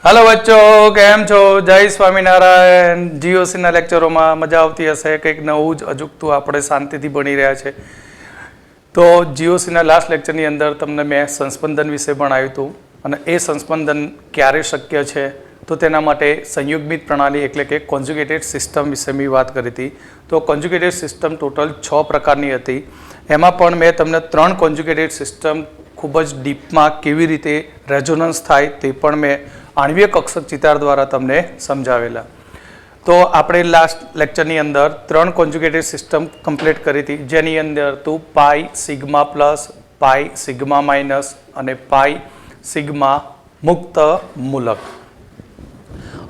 Hello बच्चों, केम छो? जय स्वामीनारायण। जीओसी ना लेक्चरों में मजा आवती हशे। कंईक नवुं ज अजूकतुं आपणे शांतिथी भणी रह्या छे। तो जीओसी ना लास्ट लेक्चरनी अंदर तमने मैं संस्पंदन विषे भणाव्युं हतुं अने ए संस्पंदन क्यारे शक्य छे तो तेना माटे संयुग्मित प्रणाली एटले के कोन्जुगेटेड सिस्टम विषे मैं वात करी हती। तो कोन्जुगेटेड सिस्टम टोटल 6 प्रकारनी हती। एमां पण मैं तमने 3 कोन्जुगेटेड सिस्टम खूब ज डीपमां केवी रीते रेजोनन्स थाय ते पण मैं आणवीय कक्षक चितार द्वारा तमने समझावेला। तो आपणे लास्ट लेक्चरनी अंदर 3 कोन्जुगेटेड सिस्टम कम्प्लीट करी थी, जेनी अंदर तो pi sigma plus, pi sigma minus अने पाई सिग्मा मुक्त मूलक।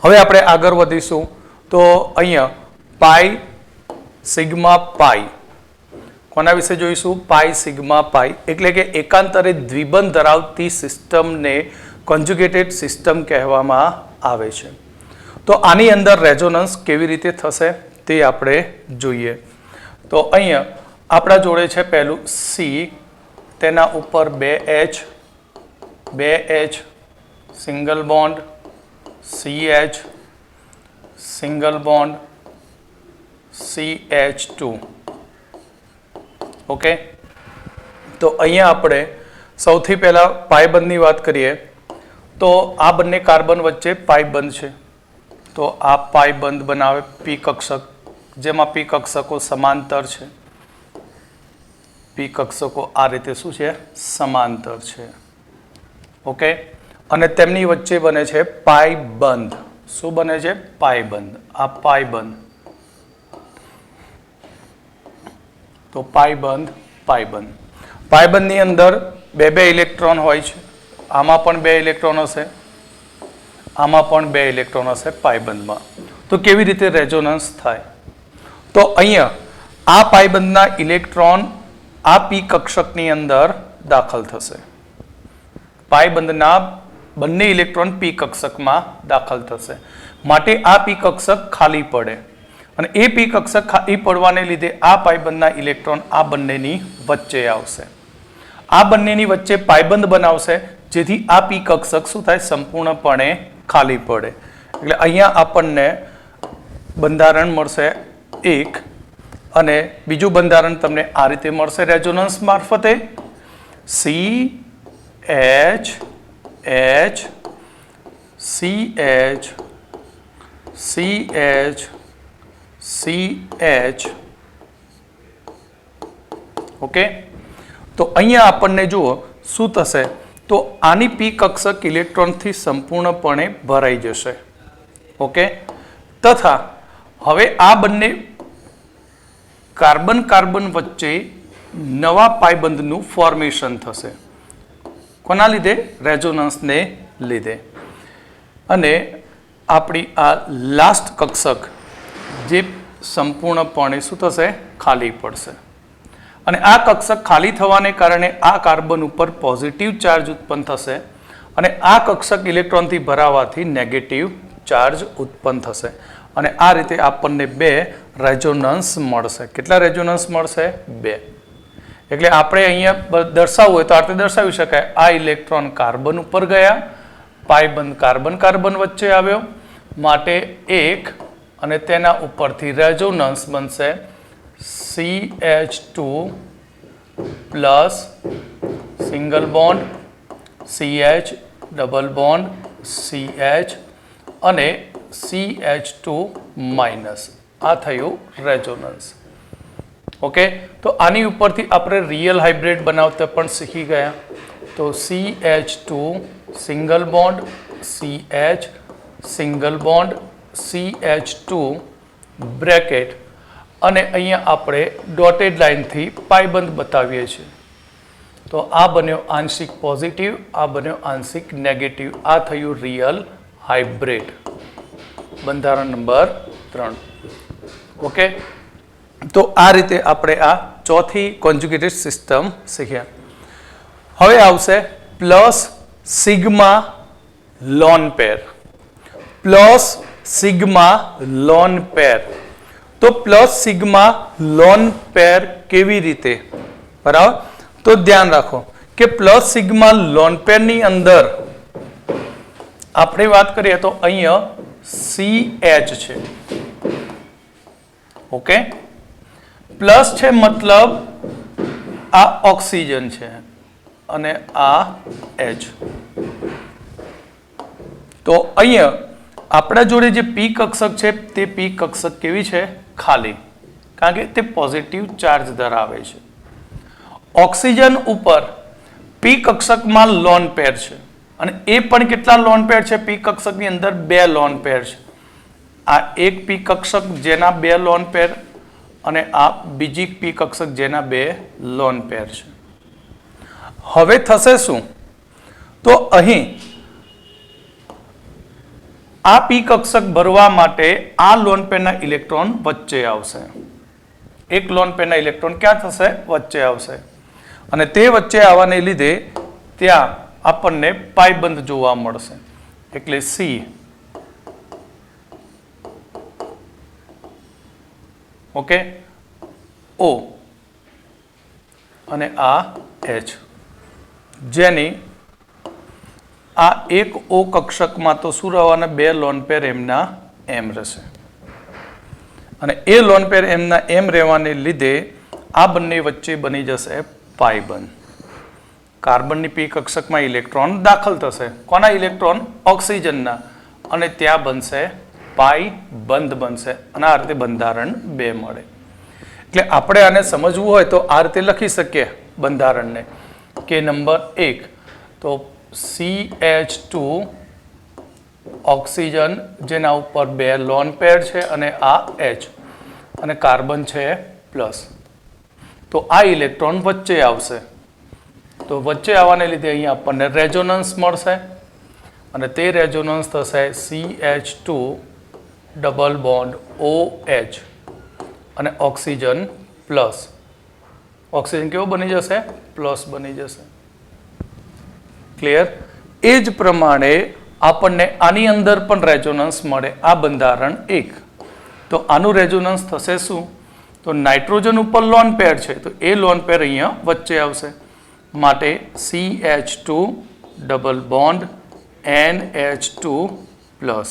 हवे आपणे आगळ वधीशुं तो अहींया पाई सिग्मा पाई कोना विषे जोईशुं? पाई सिग्मा पाई एटले के एकांतरे द्विबंध धरावती सिस्टमने कोन्जुगेटेड सिस्टम कहेवामां आवे छे। तो आनी अंदर रेजोनन्स केवी रीते थशे ते आपणे जोईए। तो अहींया आपणा जोड़े छे पहेलुं सी, तेना उपर 2H single bond, CH single bond, CH2। Okay, तो अहींया आपणे सौथी पहेला पाई बंधनी वात करीए तो आ बंने कार्बन वच्चे पाई बंध छे। तो आ पाई बंध बनावे पी कक्षक, जेमां पी कक्षको समांतर छे। पी कक्षको आ रीते शुं छे? समांतर छे। ओके, अने तेमनी वच्चे बने छे पाई बंध। शुं बने छे? पाई बंध। आ पाई बंध, तो पाई बंध, पाई बंध। पाई बंधनी अंदर 2 इलेक्ट्रॉन होय छे। आमां पण 2 इलेक्ट्रॉन हशे, आमां पण 2 इलेक्ट्रॉन हशे पाई बंधमां। तो केवी रीते रेजोनन्स थाय? तो अहींया आ पाई बंधना इलेक्ट्रॉन आ पी कक्षकनी अंदर दाखल थशे। पाई बंधना बंने इलेक्ट्रॉन पी कक्षकमां दाखल थशे, माटे आ पी कक्षक खाली पड़े अने ए पी कक्षक खाली पड़वाने लीधे आ पाई बंधना इलेक्ट्रॉन आ बंनेनी वच्चे आवशे। आ बंनेनी वच्चे पाईबंध बनावशे, जेथी आ पी कक्षक शुं थाय? संपूर्णपणे खाली पड़े। એટલે અહીંયા આપણને બંધારણ મળશે 1 અને બીજું બંધારણ તમને આ રીતે મળશે રેઝોનન્સ મારફતે CH CH CH CH। Okay, तो अहींया આપણને જુઓ શું થશે? तो आनी पी कक्षक इलेक्ट्रॉन थी संपूर्णपणे भराई जशे। ओके, तथा हवे आ बंने कार्बन कार्बन वच्चे नवा पाईबंधनुं फॉर्मेशन थशे। कोना लीधे? रेजोनन्स ने लीधे। अने आपणी आ लास्ट कक्षक जे संपूर्णपणे शुं थशे? खाली पड़शे। અને આ કક્ષક ખાલી થવાને કારણે આ કાર્બન ઉપર પોઝિટિવ ચાર્જ ઉત્પન્ન થશે અને આ કક્ષક ઇલેક્ટ્રોનથી ભરાવાથી નેગેટિવ ચાર્જ ઉત્પન્ન થશે અને આ રીતે આપણને 2 રેઝોનન્સ મળશે। કેટલા રેઝોનન્સ મળશે? 2। એટલે આપણે અહીંયા દર્શાવવું હોય તો આ રીતે દર્શાવી શકાય। આ ઇલેક્ટ્રોન કાર્બન ઉપર ગયા, પાઈબંધ કાર્બન કાર્બન વચ્ચે આવ્યો, માટે 1 અને તેના ઉપરથી રેઝોનન્સ બનશે CH2 plus single bond CH double bond CH अने CH2 माइनस। आ थयो रेजोनन्स। ओके, तो आनी उपरथी आपणे रियल हाइब्रिड बनावता पण शीखी गया। तो CH2 single bond CH single bond CH2 bracket અને અહીંયા આપણે ડોટેડ લાઇનથી પાઈબંધ બતાવીએ છીએ। તો આ બન્યો આંશિક પોઝિટિવ, આ બન્યો આંશિક નેગેટિવ। આ થયું રિયલ હાઇબ્રિડ, બંધારણ નંબર 3। ઓકે, તો આ રીતે આપણે આ ચોથી કોન્જ્યુગેટેડ સિસ્ટમ શીખ્યા। હવે આવશે plus sigma lone pair. Plus sigma lone pair. तो प्लस सिग्मा लोन पेर केवी रीते? बराबर, तो ध्यान रखो कि प्लस सिग्मा लोन पेर नी अंदर આપણે વાત કરીએ તો અહીંયા CH છે, ઓકે, પ્લસ છે મતલબ આ ઓક્સિજન છે અને આ H. તો અહીંયા આપણા જોડે જે P કક્ષક છે તે P કક્ષક કેવી છે? ખાલી, કારણ કે તે પોઝિટિવ ચાર્જ ધરાવે છે. ઓક્સિજન ઉપર P કક્ષકમાં લોન પેર છે અને એ પણ કેટલા લોન પેર છે? P કક્ષકની અંદર 2 લોન પેર છે. આ એક P કક્ષક જેના 2 લોન પેર અને આ બીજી P કક્ષક જેના 2 લોન પેર છે. હવે થશે શું? તો અહીં આ P કક્ષક ભરવા માટે આ લોન પેરના ઇલેક્ટ્રોન વચ્ચે આવશે. એક લોન પેરના ઇલેક્ટ્રોન ક્યાં થશે? વચ્ચે આવશે. અને તે વચ્ચે આવવાને લીધે ત્યાં આપણને પાયબંધ જોવા મળશે. એટલે C ઓકે, O અને આ H, જેની આ એક O કક્ષકમાં તો શું રહેવાના? 2 લોન પેર એમના એમ રહેશે અને એ લોન પેર એમના એમ રહેવાને લીધે આ બંને વચ્ચે બની જશે પાયબંધ. કાર્બનની P કક્ષકમાં ઇલેક્ટ્રોન દાખલ થશે. કોના ઇલેક્ટ્રોન? ઓક્સિજનના. અને ત્યાં બનશે પાઈ બંધ બનશે અને આ રીતે બંધારણ 2 મળે. એટલે આપણે આને સમજવું હોય તો આ રીતે લખી શકીએ બંધારણને કે નંબર 1 તો CH2 ઓક્સિજન જેના ઉપર 2 લોન પેર છે અને આ H અને કાર્બન છે પ્લસ. તો આ ઇલેક્ટ્રોન વચ્ચે આવશે. તો વચ્ચે આવવાને લીધે અહીંયા આપણને રેઝોનન્સ મળશે અને તે રેઝોનન્સ થશે CH2 ડબલ બોન્ડ OH અને ઓક્સિજન પ્લસ. ઓક્સિજન કેવો બની જશે? પ્લસ બની જશે. ક્લિયર? એ જ પ્રમાણે આપણને આની અંદર પણ રેઝોનન્સ મળે. આ બંધારણ 1. તો આનું રેઝોનન્સ થશે શું? તો નાઇટ્રોજન ઉપર લોન પેર છે તો એ લોન પેર અહીંયા વચ્ચે આવશે. માટે CH2 double bond NH2 plus.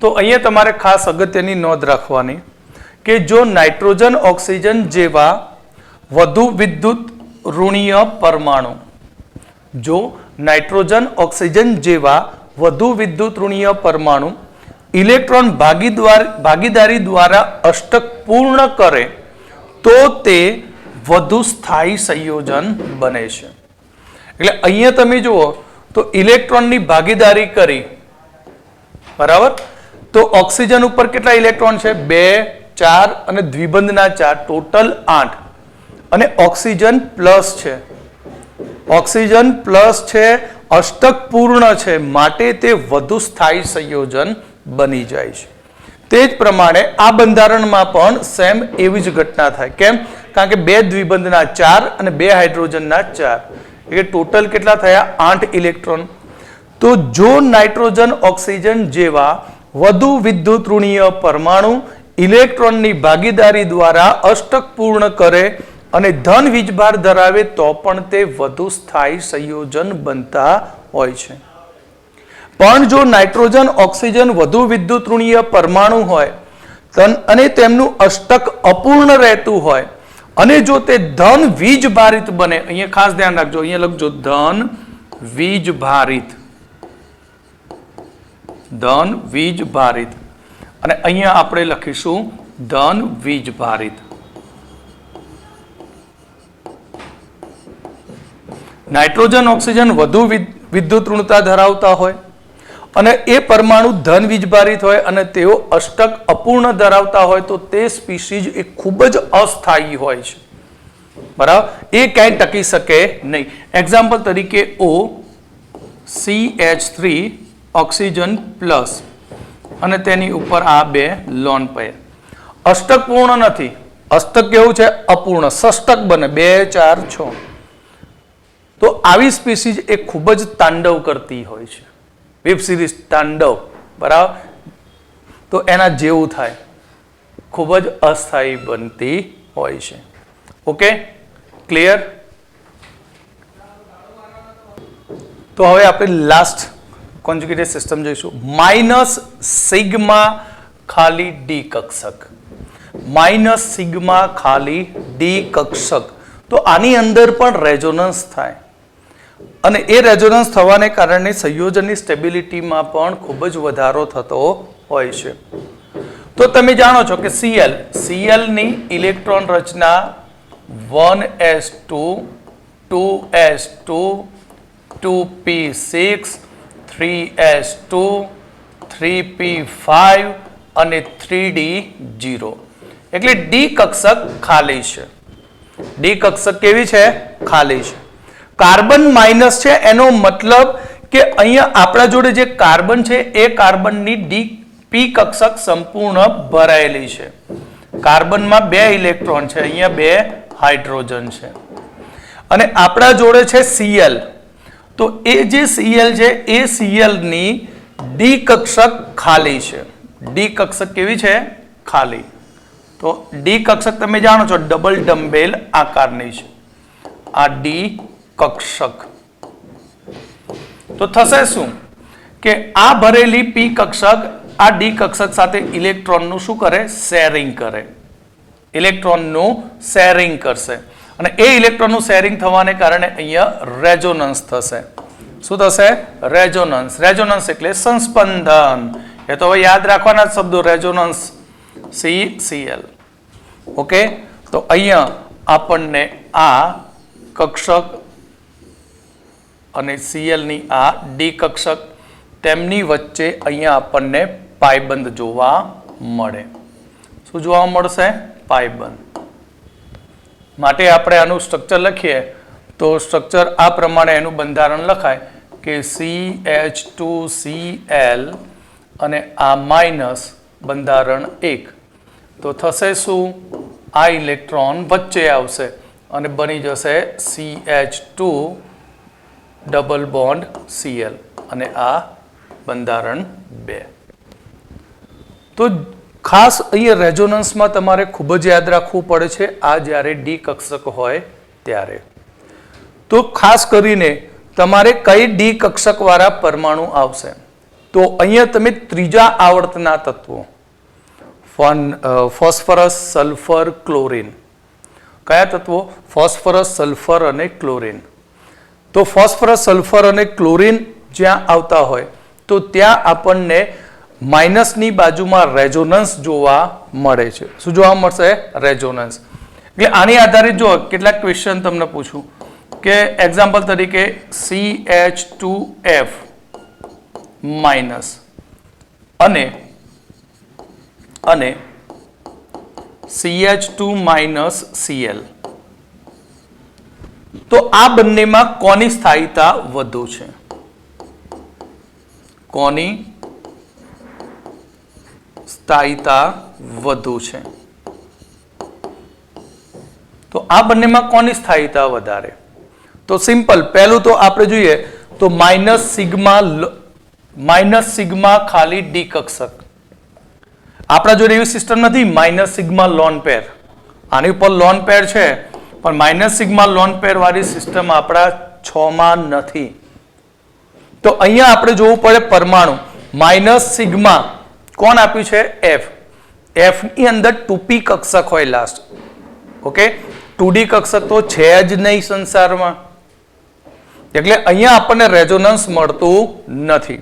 તો અહીંયા તમારે ખાસ અગત્યની નોંધ રાખવાની કે જો નાઇટ્રોજન ઓક્સિજન જેવા વધુ વિદ્યુત ઋણીય પરમાણુ ઇલેક્ટ્રોન ભાગીદારી દ્વારા અષ્ટક પૂર્ણ કરે તો તે વધુ સ્થાયી સંયોજન બને છે. એટલે અહીંયા તમે જુઓ તો ઇલેક્ટ્રોનની ભાગીદારી કરી, બરાબર? તો ઓક્સિજન ઉપર કેટલા ઇલેક્ટ્રોન છે? 2, 4 અને દ્વિબંધના 4, ટોટલ 8. અને ઓક્સિજન પ્લસ છે. ઓક્સિજન પ્લસ છે, અષ્ટક પૂર્ણ છે, માટે તે વધુ સ્થાયી સંયોજન બની જાય છે. તે જ પ્રમાણે આ બંધારણમાં પણ સેમ એવી જ ઘટના થાય. કેમ? કારણ કે 2 દ્વિબંધના 4 અને 2 હાઇડ્રોજનના 4 એટલે ટોટલ કેટલા થયા? 8 ઇલેક્ટ્રોન. તો જો નાઇટ્રોજન ઓક્સિજન જેવા વધુ વિદ્યુત ઋણીય પરમાણુ ઇલેક્ટ્રોનની ભાગીદારી દ્વારા અષ્ટક પૂર્ણ કરે અને ધન વીજભાર ધરાવે તો પણ તે વધુ સ્થાયી સંયોજન બનતા હોય છે. પણ જો નાઇટ્રોજન ઓક્સિજન વધુ વિદ્યુત ઋણીય પરમાણુ હોય અને તેમનું અષ્ટક અપૂર્ણ રહેતું હોય અને જો તે ધન વીજભારિત બને, અહીંયા ખાસ ધ્યાન રાખજો, અહીંયા લખજો ધન વીજભારિત, ધન વીજભારિત, અને અહીંયા આપણે લખીશું ધન વીજભારિત. નાઇટ્રોજન ઓક્સિજન વધુ વિદ્યુત ઋણતા ધરાવતા હોય અને એ પરમાણુ ધન વીજભારિત હોય અને તેઓ અષ્ટક અપૂર્ણ ધરાવતા હોય તો તે સ્પીસીઝ એ ખૂબ જ અસ્થાયી હોય છે. બરાબર? એ ક્યાંય ટકી શકે નહીં. એક્ઝામ્પલ તરીકે O CH3 ઓક્સિજન પ્લસ અને તેની ઉપર આ 2 લોન પેર અષ્ટક પૂર્ણ નથી. અષ્ટક કેવું છે? અપૂર્ણ. ષષ્ટક બને 2, 4, 6. તો આવી સ્પીસીઝ એ ખૂબ જ તાંડવ કરતી હોય છે. વેબ સિરીઝ તાંડવ, બરાબર? તો એના જેવું થાય, ખૂબ જ અસ્થાયી બનતી હોય છે. Okay, clear? તો હવે આપણે લાસ્ટ કોન્જ્યુગેટેડ સિસ્ટમ જોઈશું. માઇનસ સિગ્મા ખાલી ડી કક્ષક. માઇનસ સિગ્મા ખાલી ડી કક્ષક. તો આની અંદર પણ રેઝોનન્સ થાય અને એ રેઝોનન્સ થવાને કારણે સંયોજનની સ્ટેબિલિટીમાં પણ ખૂબ જ વધારો થતો હોય છે. તો તમે જાણો છો કે Cl ની ઇલેક્ટ્રોન રચના 1s2 2s2 2p6 3s2 3p5 અને 3d0 એટલે ડી કક્ષક ખાલી છે. ડી કક્ષક કેવી છે? ખાલી છે. કાર્બન માઇનસ છે એનો મતલબ કે અહીંયા આપણા જોડે જે કાર્બન છે એ કાર્બનની પી કક્ષક સંપૂર્ણ ભરાયેલી છે. કાર્બનમાં 2 ઇલેક્ટ્રોન છે, અહીંયા 2 હાઇડ્રોજન છે અને આપણા જોડે છે Cl. તો એ જે Cl છે એ Cl ની ડી કક્ષક ખાલી છે. ડી કક્ષક કેવી છે? ખાલી. તો ડી કક્ષક તમે જાણો છો ડબલ ડમ્બેલ આકારની છે આ ડી કક્ષક. તો થશે શું કે આ ભરેલી પી કક્ષક આ ડી કક્ષક સાથે ઇલેક્ટ્રોનનું શું કરે? શેરિંગ કરે. ઇલેક્ટ્રોનનું શેરિંગ કરશે અને એ ઇલેક્ટ્રોનનું શેરિંગ થવાને કારણે અહીંયા રેઝોનન્સ થશે. શું થશે? રેઝોનન્સ. રેઝોનન્સ એટલે સંસ્પંદન. એ તો હવે યાદ રાખવાના જ શબ્દો, રેઝોનન્સ Cl. ઓકે, તો અહીંયા આપણને આ કક્ષક અને Cl ની આ ડી કક્ષક તેમની વચ્ચે અહીંયા આપણને પાયબંધ જોવા મળે. શું જોવા મળશે? પાયબંધ. માટે આપણે આનું સ્ટ્રક્ચર લખીએ તો સ્ટ્રક્ચર આ પ્રમાણે એનું બંધારણ લખાય કે CH2Cl અને આ માઇનસ બંધારણ 1. તો થશે શું? આ ઇલેક્ટ્રોન વચ્ચે આવશે અને બની જશે CH2 ડબલ બોન્ડ Cl અને આ બંધારણ 2. તો ખાસ અહીંયા રેઝોનન્સમાં તમારે ખૂબ જ યાદ રાખવું પડે છે આ જ્યારે ડી કક્ષક હોય ત્યારે. તો ખાસ કરીને તમારે કઈ ડી કક્ષક વાળા પરમાણુ આવશે? તો અહીંયા તમે ત્રીજા આવર્તના તત્વો ફોસ્ફરસ, સલ્ફર, ક્લોરીન. કયા તત્વો? ફોસ્ફરસ, સલ્ફર અને ક્લોરીન. તો ફોસ્ફરસ, સલ્ફર અને ક્લોરીન જ્યાં આવતા હોય તો ત્યાં આપણને માઇનસની બાજુમાં રેઝોનન્સ જોવા મળે છે. શું જોવા મળશે? રેઝોનન્સ. એટલે આની આધારિત જો કેટલાક ક્વેશ્ચન તમને પૂછું કે એક્ઝામ્પલ તરીકે CH2F માઇનસ અને CH2 માઇનસ Cl. તો આ બંનેમાં કોની સ્થાયીતા વધુ છે? કોની સ્થાયીતા વધુ છે? તો આ બંનેમાં કોની સ્થાયીતા વધારે? તો સિમ્પલ, પહેલું તો આપણે જોઈએ તો માઇનસ સિગ્મા ખાલી ડી કક્ષક. આપણા જોડે એવી સિસ્ટમ નથી માઇનસ સિગ્મા લોન પેર. આની ઉપર લોન પેર છે પણ માઇનસ સિગ્મા લોન પેર વાળી સિસ્ટમ આપણા 6 માં નથી. તો અહીંયા આપણે જોવું પડે પરમાણુ માઇનસ સિગ્મા કોણ આપ્યું છે? F. F ની અંદર 2p કક્ષક હોય લાસ્ટ. ઓકે, 2d કક્ષક તો છે જ નહીં સંસારમાં. એટલે અહીંયા આપણને રેઝોનન્સ મળતું નથી.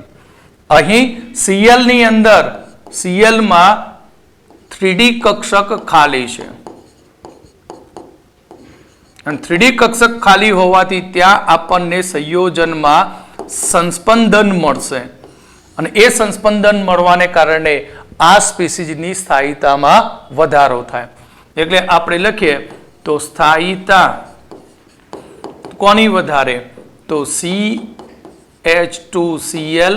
અહીં Cl ની અંદર Cl માં 3d કક્ષક ખાલી છે અને 3d કક્ષક ખાલી હોવાથી ત્યાં આપણને સંયોજનમાં સંસ્પંદન મળશે અને એ સંસ્પંદન મળવાને કારણે આ સ્પીસીઝની સ્થાયીતામાં વધારો થાય. એટલે આપણે લખીએ તો સ્થાયીતા કોની વધારે? તો CH2Cl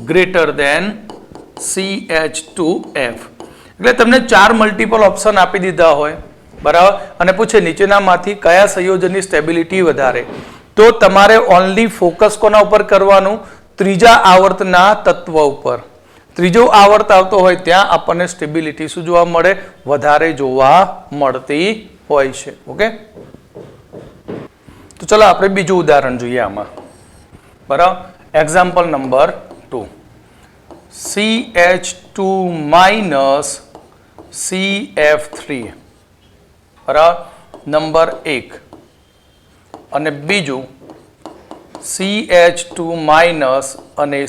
ગ્રેટર ધેન CH2F. એટલે તમને 4 મલ્ટિપલ ઓપ્શન આપી દીધા હોય બરાબર અને પૂછે નીચેનામાંથી કયા સંયોજનની સ્ટેબિલિટી વધારે? તો તમારે ઓનલી ફોકસ કોના ઉપર કરવાનું? ત્રીજા આવર્તના તત્વ ઉપર. ત્રીજો આવર્ત આવતો હોય ત્યાં આપણને સ્ટેબિલિટી શું જોવા મળે? વધારે જોવા મળતી હોય છે. ઓકે, તો ચલો આપણે બીજું ઉદાહરણ જોઈએ. આમાં બરાબર example number 2 CH2 minus CF3 બરાબર નંબર 1 અને બીજું CH2 માઇનસ અને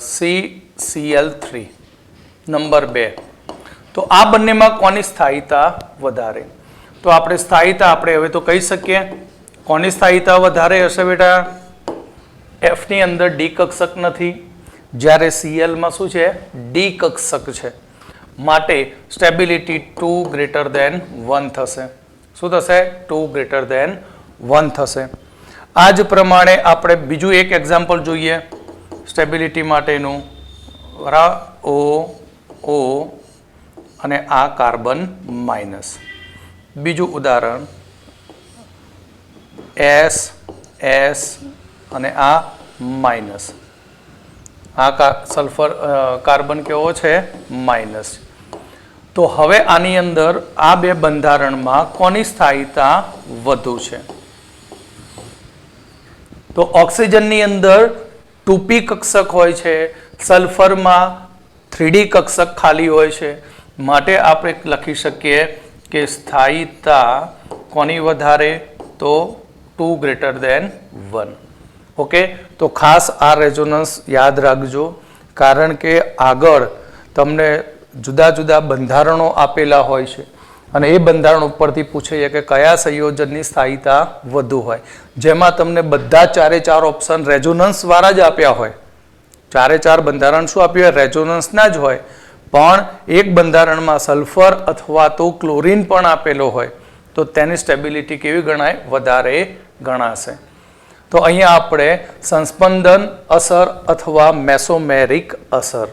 CCl3 નંબર 2 તો આ બંનેમાં કોની સ્થાયીતા વધારે તો આપણે સ્થાયીતા આપણે હવે તો કહી શકીએ કોની સ્થાયીતા વધારે હશે બેટા F ની અંદર ડી કક્ષક નથી જ્યારે Cl માં શું છે ડી કક્ષક છે માટે સ્ટેબિલિટી 2 ગ્રેટર ધેન 1 થશે શું થશે 2 ગ્રેટર ધેન 1 થશે આ જ પ્રમાણે આપણે બીજું એક એક્ઝામ્પલ જોઈએ સ્ટેબિલિટી માટેનું બરાબર O અને આ કાર્બન માઇનસ બીજું ઉદાહરણ S અને આ માઇનસ આ સલ્ફર કાર્બન કેવો છે માઇનસ તો હવે આની અંદર આ બે બંધારણમાં કોની સ્થાયીતા વધુ છે તો ઓક્સિજનની અંદર 2p કક્ષક હોય છે સલ્ફરમાં 3d કક્ષક ખાલી હોય છે માટે આપણે લખી શકીએ કે સ્થાયીતા કોની વધારે તો 2 ગ્રેટર ધેન 1 ઓકે તો ખાસ આ રેઝોનન્સ યાદ રાખજો કારણ કે આગળ તમને જુદા જુદા બંધારણો આપેલા હોય છે અને એ બંધારણ ઉપરથી પૂછે છે કે કયા સંયોજનની સ્થાયીતા વધુ હોય જેમાં તમને બધા ચારે ચાર ઓપ્શન રેઝોનન્સ વાળા જ આપ્યા હોય ચારે ચાર બંધારણ શું આપ્યું હોય રેઝોનન્સના જ હોય પણ એક બંધારણમાં સલ્ફર અથવા તો ક્લોરીન પણ આપેલો હોય તો તેની સ્ટેબિલિટી કેવી ગણાય વધારે ગણાશે તો અહીંયા આપણે સંસ્પંદન અસર અથવા મેસોમેરિક અસર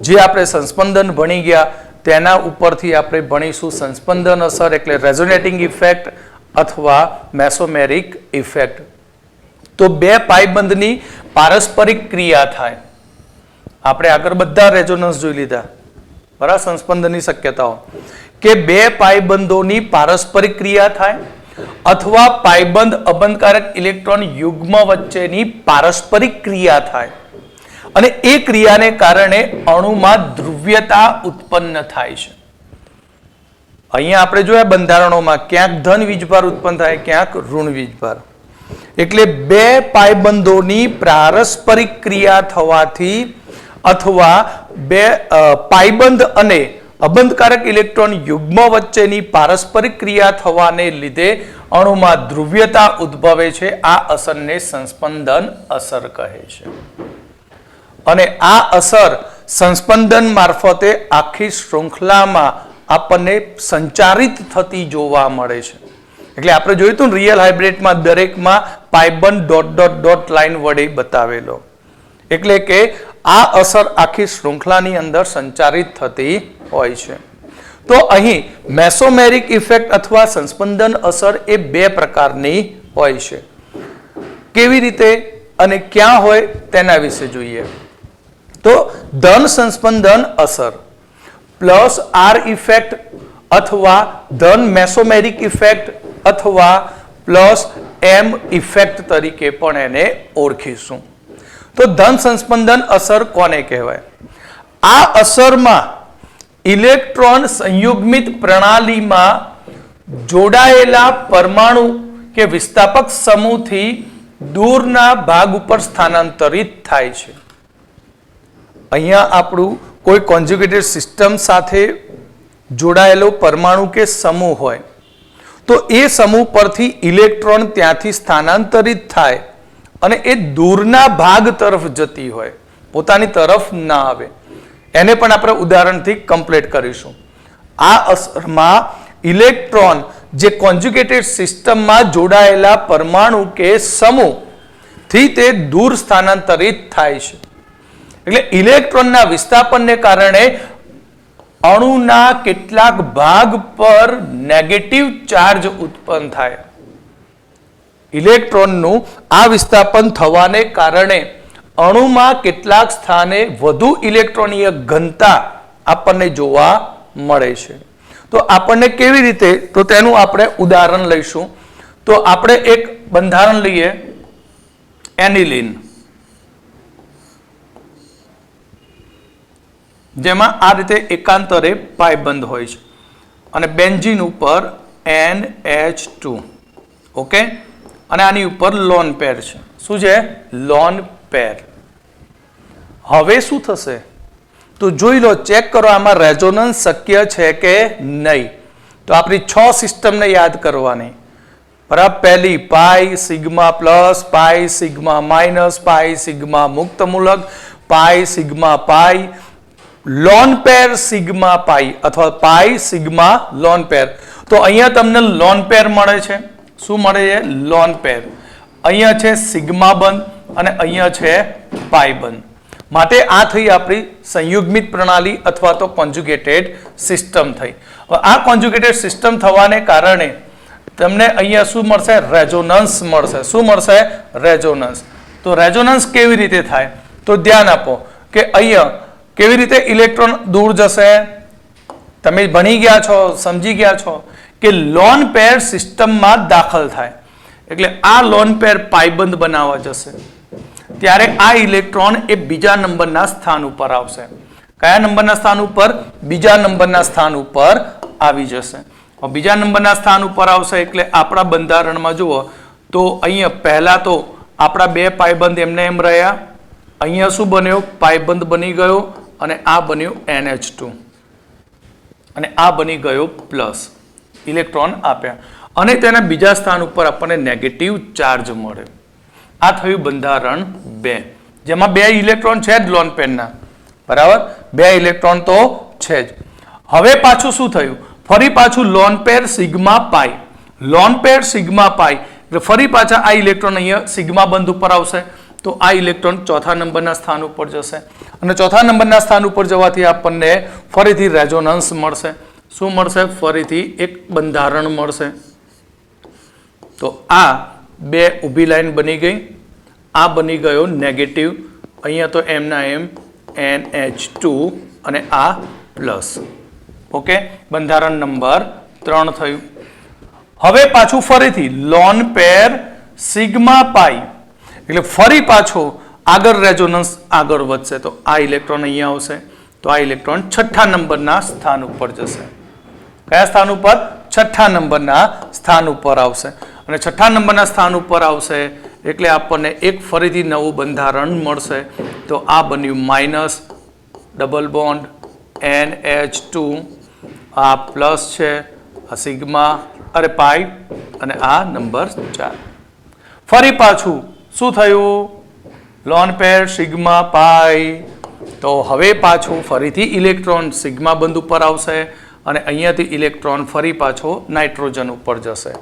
જે આપણે સંસ્પંદન ભણી ગયા તેના ઉપરથી આપણે ભણીશું સંસ્પંદન અસર એટલે રેઝોનેટિંગ ઇફેક્ટ અથવા મેસોમેરિક ઇફેક્ટ તો બે પાયબંધની પારસ્પરિક ક્રિયા થાય આપણે આગળ બધા રેઝોનન્સ જોઈ લીધા બરાબર સંસ્પંદનની શક્યતાઓ કે બે પાયબંધોની પારસ્પરિક ક્રિયા થાય અથવા પાયબંધ અબંધકારક ઇલેક્ટ્રોન યુગ્મ વચ્ચેની પારસ્પરિક ક્રિયા થાય અને એ ક્રિયાને કારણે અણુમાં ધ્રુવ્યતા ઉત્પન્ન થાય છે અહીંયા આપણે જોયા બંધારણોમાં ક્યાંક ધન વીજભાર ઉત્પન્ન થાય ક્યાંક ઋણ વીજભાર એટલે બે પાયબંધોની પારસ્પરિક ક્રિયા થવાથી અથવા બે પાયબંધ અને અબંધકારક ઇલેક્ટ્રોન યુગ્મ વચ્ચેની પારસ્પરિક ક્રિયા થવાને લીધે અણુમાં ધ્રુવ્યતા ઉદ્ભવે છે આ અસરને સંસ્પંદન અસર કહે છે અને આ અસર સંસ્પંદન મારફતે આખી શૃંખલામાં આપણને સંચારિત થતી જોવા મળે છે એટલે આપણે જોયું હતું રિયલ હાઇબ્રિડમાં દરેકમાં પાયબંધ ડોટ ડોટ ડોટ લાઈન વડે બતાવેલો એટલે કે આ અસર આખી શૃંખલાની અંદર સંચારિત થતી હોય છે તો અહીં મેસોમેરિક ઇફેક્ટ અથવા સંસ્પંદન અસર એ બે પ્રકારની હોય છે કેવી રીતે અને ક્યાં હોય તેના વિશે જોઈએ તો ધન સંસ્પંદન અસર પ્લસ આર ઇફેક્ટ અથવા ધન મેસોમેરિક ઇફેક્ટ અથવા પ્લસ એમ ઇફેક્ટ તરીકે પણ એને ઓળખીશું તો ધન સંસ્પંદન અસર કોને કહેવાય આ અસરમાં ઇલેક્ટ્રોન સંયુગ્મિત પ્રણાલીમાં જોડાયેલા પરમાણુ કે વિસ્થાપક સમૂહથી દૂરના ભાગ ઉપર સ્થાનાંતરિત થાય છે અહીંયા આપણું કોઈ કોન્જ્યુગેટેડ સિસ્ટમ સાથે જોડાયેલો પરમાણુ કે સમૂહ હોય તો એ સમૂહ પરથી ઇલેક્ટ્રોન ત્યાંથી સ્થાનાંતરિત થાય અને એ દૂરના ભાગ તરફ જતી હોય પોતાની તરફ ના આવે એને પણ આપણે ઉદાહરણથી કમ્પ્લીટ કરીશું આ અસરમાં ઇલેક્ટ્રોન જે કોન્જ્યુગેટેડ સિસ્ટમમાં જોડાયેલા પરમાણુ કે સમૂહ થી તે દૂર સ્થાનાંતરિત થાય છે એટલે ઇલેક્ટ્રોનના વિસ્થાપનને કારણે અણુના કેટલાક ભાગ પર નેગેટિવ ચાર્જ ઉત્પન્ન થાય ઇલેક્ટ્રોનનું આ વિસ્થાપન થવાને કારણે અણુમાં કેટલાક સ્થાને વધુ ઇલેક્ટ્રોનીય ઘનતા આપણને જોવા મળે છે તો આપણને કેવી રીતે તો તેનું આપણે ઉદાહરણ લઈશું તો આપણે એક બંધારણ લઈએ એનિલિન, જેમાં આ રીતે એકાંતરે પાયબંધ હોય છે, અને બેન્ઝીન ઉપર NH2. ઓકે, અને આની ઉપર લોન પેર છે. શું છે? Lone pair. હવે શું થશે તો જોઈ લો, ચેક કરો આમાં રેઝોનન્સ શક્ય છે કે નહીં. તો આપણી 6 સિસ્ટમને યાદ કરવાની. બરાબર, પહેલી પાઈ સિગ્મા પ્લસ, પાઈ સિગ્મા માઇનસ, પાઈ સિગ્મા મુક્ત મૂલક, પાઈ સિગ્મા પાઈ, લોન પેર સિગ્મા પાઈ અથવા પાઈ સિગ્મા લોન પેર. તો અહીંયા તમને લોન પેર મળે છે. શું મળે છે? Lone pair. અહીંયા છે સિગ્મા બંધ અને અહીંયા છે પાઈ બંધ. માટે આ થઈ આપણી સંયુગ્મિત પ્રણાલી અથવા તો કોન્જ્યુગેટેડ સિસ્ટમ થઈ. હવે આ કોન્જ્યુગેટેડ સિસ્ટમ થવાને કારણે તમને અહીંયા શું મળશે? રેઝોનન્સ મળશે. શું મળશે? રેઝોનન્સ. તો રેઝોનન્સ કેવી રીતે થાય? તો ધ્યાન આપો કે અહીંયા કેવી રીતે ઇલેક્ટ્રોન દૂર જશે. તમે ભણી ગયા છો, સમજી ગયા છો કે લોન પેર સિસ્ટમમાં દાખલ થાય એટલે આ લોન પેર પાયબંધ બનાવવા જશે ત્યારે આ ઇલેક્ટ્રોન એ બીજા નંબરના સ્થાન ઉપર આવશે. કયા નંબરના સ્થાન ઉપર? બીજા નંબરના સ્થાન ઉપર આવી જશે. બીજા નંબરના સ્થાન ઉપર આવશે એટલે આપણા બંધારણમાં જુઓ તો અહીંયા પહેલા તો આપણા 2 પાયબંધ એમને એમ રહ્યા. અહીંયા શું બન્યો? પાયબંધ બની ગયો અને આ બન્યું NH2 અને આ બની ગયો પ્લસ. ઇલેક્ટ્રોન આપ્યા અને તેના બીજા સ્થાન ઉપર આપણને નેગેટિવ ચાર્જ મળે. આ થયું બંધારણ 2, જેમાં 2 ઇલેક્ટ્રોન છે જ લોન પેરના. બરાબર, 2 ઇલેક્ટ્રોન તો છે જ. હવે પાછું શું થયું? ફરી પાછું લોન પેર સિગ્મા પાઈ. લોન પેર સિગ્મા પાઈ એટલે ફરી પાછા આ ઇલેક્ટ્રોન અહીંયા સિગ્મા બંધ ઉપર આવશે. તો આ ઇલેક્ટ્રોન ચોથા નંબરના સ્થાન ઉપર જશે અને ચોથા નંબરના સ્થાન ઉપર જવાથી આપણને ફરીથી રેઝોનન્સ મળશે. શું મળશે? ફરીથી એક બંધારણ મળશે. તો આ 2 ઊભી લાઈન બની ગઈ. આ બની ગયો નેગેટિવ. અહીંયા તો એમના એમ NH2 અને આ પ્લસ. ઓકે, બંધારણ નંબર 3 થયું. હવે પાછું ફરીથી લોન પેર સિગ્મા પાઈ એટલે ફરી પાછો આગળ રેઝોનન્સ આગળ વધશે. તો આ ઇલેક્ટ્રોન અહીંયા આવશે. તો આ ઇલેક્ટ્રોન છઠ્ઠા નંબરના સ્થાન ઉપર જશે. કયા સ્થાન ઉપર? છઠ્ઠા નંબરના સ્થાન ઉપર આવશે અને છઠ્ઠા નંબરના સ્થાન ઉપર આવશે એટલે આપણને એક ફરીથી નવું બંધારણ મળશે. તો આ બન્યું માઇનસ ડબલ બોન્ડ NH2, આ પ્લસ છે, આ સિગ્મા અરે પાઈ અને આ નંબર 4. ફરી પાછું શું થયું? લોન પેર સિગ્મા પાઈ. તો હવે પાછું ફરીથી ઇલેક્ટ્રોન સિગ્મા બંધ ઉપર આવશે અને અહીંયાથી ઇલેક્ટ્રોન ફરી પાછો નાઇટ્રોજન ઉપર જશે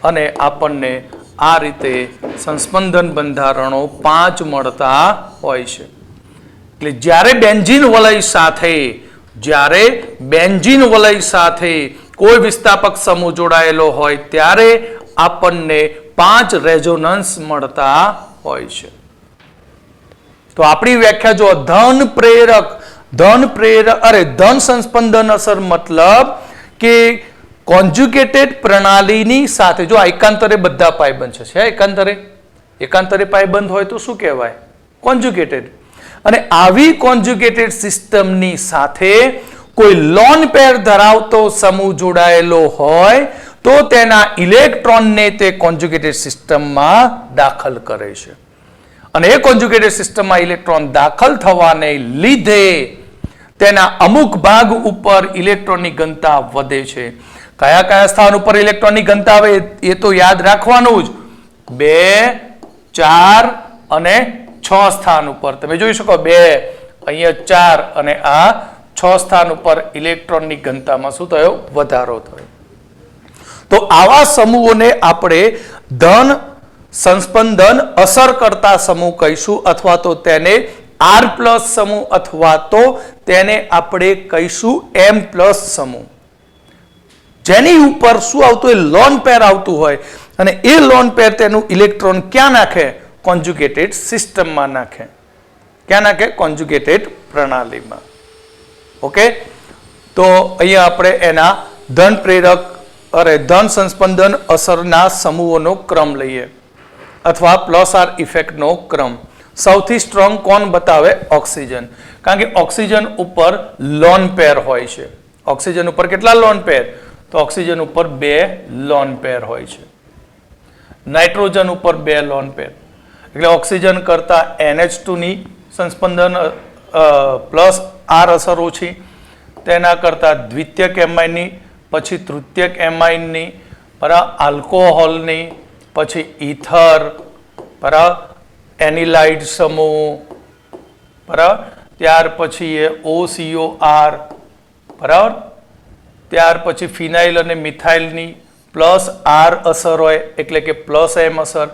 અને આપણને આ રીતે સંસ્પંદન બંધારણો 5 મળતા હોય છે. એટલે જ્યારે બેન્ઝીન વલય સાથે કોઈ વિસ્થાપક સમૂહ જોડાયેલો હોય ત્યારે આપણને 5 રેઝોનન્સ મળતા હોય છે. તો આપણી વ્યાખ્યા જો ધન સંસ્પંદન અસર મતલબ કે કોન્જ્યુગેટેડ પ્રણાલીની સાથે જો એકાંતરે બધા પાયબંધ છે. એકાંતરે પાયબંધ હોય તો શું કહેવાય? કોન્જ્યુગેટેડ. અને આવી કોન્જ્યુગેટેડ સિસ્ટમની સાથે કોઈ લોન પેર ધરાવતો સમૂહ જોડાયેલો હોય તો તેના ઇલેક્ટ્રોનને તે કોન્જ્યુગેટેડ સિસ્ટમમાં દાખલ કરે છે અને એ કોન્જ્યુગેટેડ સિસ્ટમમાં ઇલેક્ટ્રોન દાખલ થવાને લીધે તેના અમુક ભાગ ઉપર ઇલેક્ટ્રોનની ઘનતા વધે છે. કયા કયા સ્થાન ઉપર ઇલેક્ટ્રોનની ઘનતા આવે એ તો યાદ રાખવાનું જ. 2, 4 અને 6 સ્થાન ઉપર તમે જોઈ શકો 2 અહીંયા 4 અને આ 6 સ્થાન ઉપર ઇલેક્ટ્રોનની ઘનતામાં શું થયો? વધારો થયો. તો આવા સમૂહોને આપણે ધન સંસ્પંદન અસર કરતા સમૂહ કહીશું અથવા તો તેને R+ સમૂહ અથવા તો તેને આપણે કહીશું M+ સમૂહ. જેની ઉપર શું આવતું હોય? લોન પેર આવતું હોય અને એ લોન પેર તેનું ઇલેક્ટ્રોન ક્યાં નાખે? કોન્જ્યુગેટેડ સિસ્ટમમાં નાખે. ક્યાં નાખે? કોન્જ્યુગેટેડ પ્રણાલીમાં. ઓકે, તો અહીંયા આપણે એના ધન સંસ્પંદન અસરના સમૂહોનો ક્રમ લઈએ. अथवा प्लस आर इफेक्ट नो क्रम सौथी स्ट्रोंग कोण बतावे ऑक्सीजन कारण के ऑक्सीजन ऊपर लोन पेर होय छे ऑक्सीजन ऊपर केटला लोन पेर तो ऑक्सीजन ऊपर 2 लोन पेर होय छे नाइट्रोजन ऊपर 2 लोन पेर એટલે ऑक्सीजन करता NH2 नी संस्पंदन प्लस आर असर ओછી तेना करता द्वितीयक एमाइन नी पछी तृतीयक एमाइन नी पर आल्कोहोल नी पछी ईथर पर एनिलाइड समूह पर त्यार पछी OCOR बराबर त्यार पछी फिनाइल अने मिथाइल नी प्लस आर असर होय एटले के प्लस एम असर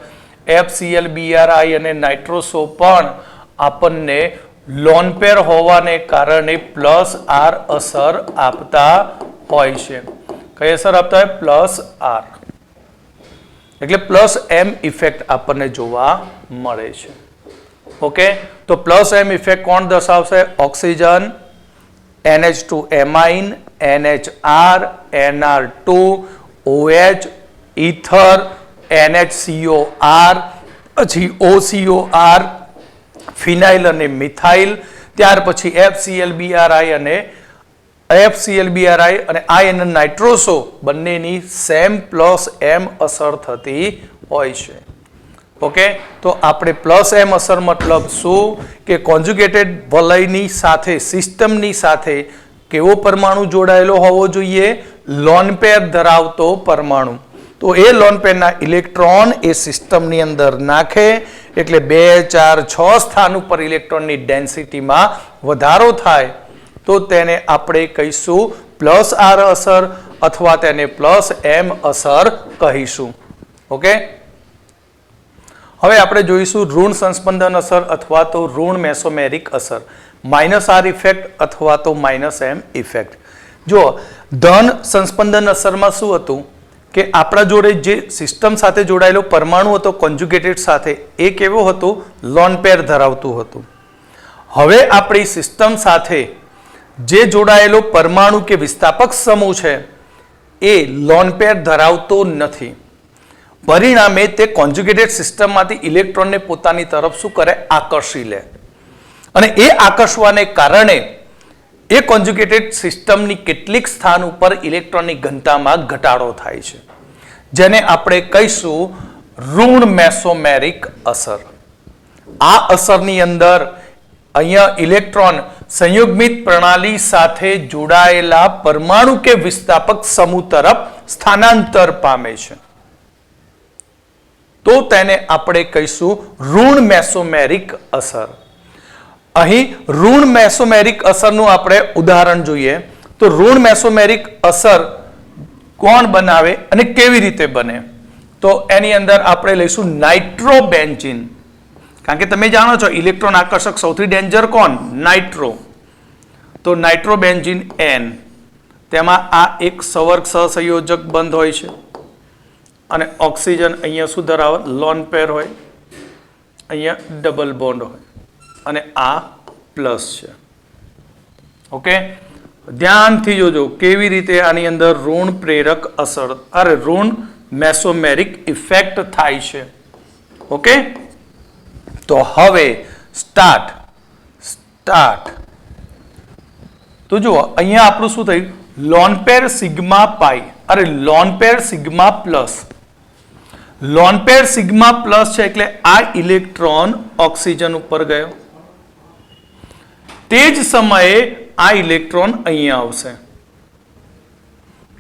FCl BRI अने नाइट्रोसो पण आपणने लोन पेर होवाने कारणे प्लस आर असर आपता होय छे कई असर आपता है प्लस आर એટલે પ્લસ એમ ઇફેક્ટ આપણને જોવા મળે છે ઓકે તો પ્લસ એમ ઇફેક્ટ કોણ દર્શાવશે oxygen NH2 amine NHR NR2 OH ether NHCOR પછી OCOR ફિનાઇલ અને મિથાઇલ ત્યાર પછી FClBRI અને આયન નાઇટ્રોસો બંનેની સેમ પ્લસ એમ અસર થતી હોય છે ઓકે તો આપણે પ્લસ એમ અસર મતલબ શું કે કોન્જુગેટેડ વલયની સાથે સિસ્ટમની સાથે કેવો પરમાણુ જોડાયેલો હોવો જોઈએ લોન પેર ધરાવતો પરમાણુ તો એ લોન પેરના ઇલેક્ટ્રોન એ સિસ્ટમની અંદર નાખે એટલે 2 4 6 સ્થાન ઉપર ઇલેક્ટ્રોનની ડેન્સિટીમાં વધારો થાય तो तेने आपणे कहीशुं प्लस आर असर अथवा तेने प्लस एम असर कहीशुं ओके हवे आपणे जोईशुं ऋण संस्पंदन असर अथवा तो ऋण मेसोमेरिक असर माइनस आर इफेक्ट अथवा तो माइनस एम इफेक्ट जो धन संस्पंदन असर में शुं हतुं के आपणा जोड़े जे सिस्टम साथे जोड़ायेलो परमाणु हतो कोन्जुगेटेड साथे ए केवो हतो लोन पेर धरावतुं हतुं हवे आपणी सिस्टम साथे जे जोड़ायेलो परमाणु के विस्थापक समूह है ए लोन पेर धरावतो नथी परिणामे ते कोन्जुगेटेड सिस्टम मांथी इलेक्ट्रॉन ने पोतानी तरफ शुं करे आकर्षी ले अने ए आकर्षवाने कारणे ए कोन्जुगेटेड सिस्टम नी केटलीक स्थान उपर इलेक्ट्रॉन नी घनतामां घटाडो थाय छे जेने आपणे कहीशुं ऋण मेसोमेरिक असर आ असरनी अंदर अहींया इलेक्ट्रॉन संयुग्मित प्रणाली साथे जोड़ायेला परमाणु के विस्थापक समूह तरफ स्थानांतर पामे छे तो तेने आपणे कहीशुं ऋण मेसोमेरिक असर अहीं ऋण मेसोमेरिक असरनुं आपणे उदाहरण जोईए तो ऋण मेसोमेरिक असर कोण बनावे अने केवी रीते बने तो एनी अंदर आपणे लईशुं नाइट्रोबेन्जीन कारण के तमे जाणो छो इलेक्ट्रॉन आकर्षक सौथी डेन्जर कोण नाइट्रो तो नाइट्रोबेन्जीन N तेमां आ एक सवर्ग सहसंयोजक बंध होय छे अने ऑक्सीजन अहींया शुं धरावे लोन पेर होय अहींया डबल बोन्ड होय अने आ प्लस छे ओके ध्यानथी जोजो केवी रीते आनी अंदर ऋण प्रेरक असर अरे ऋण मेसोमेरिक इफेक्ट थाय छे ओके तो हवे स्टार्ट तो जो अहींया आपणुं शुं थयुं लोन पेर सिग्मा पाई अरे लोन पेर सिग्मा प्लस छे एटले आ इलेक्ट्रॉन ऑक्सीजन उपर गयो ते ज समये आ इलेक्ट्रॉन अहींया आवशे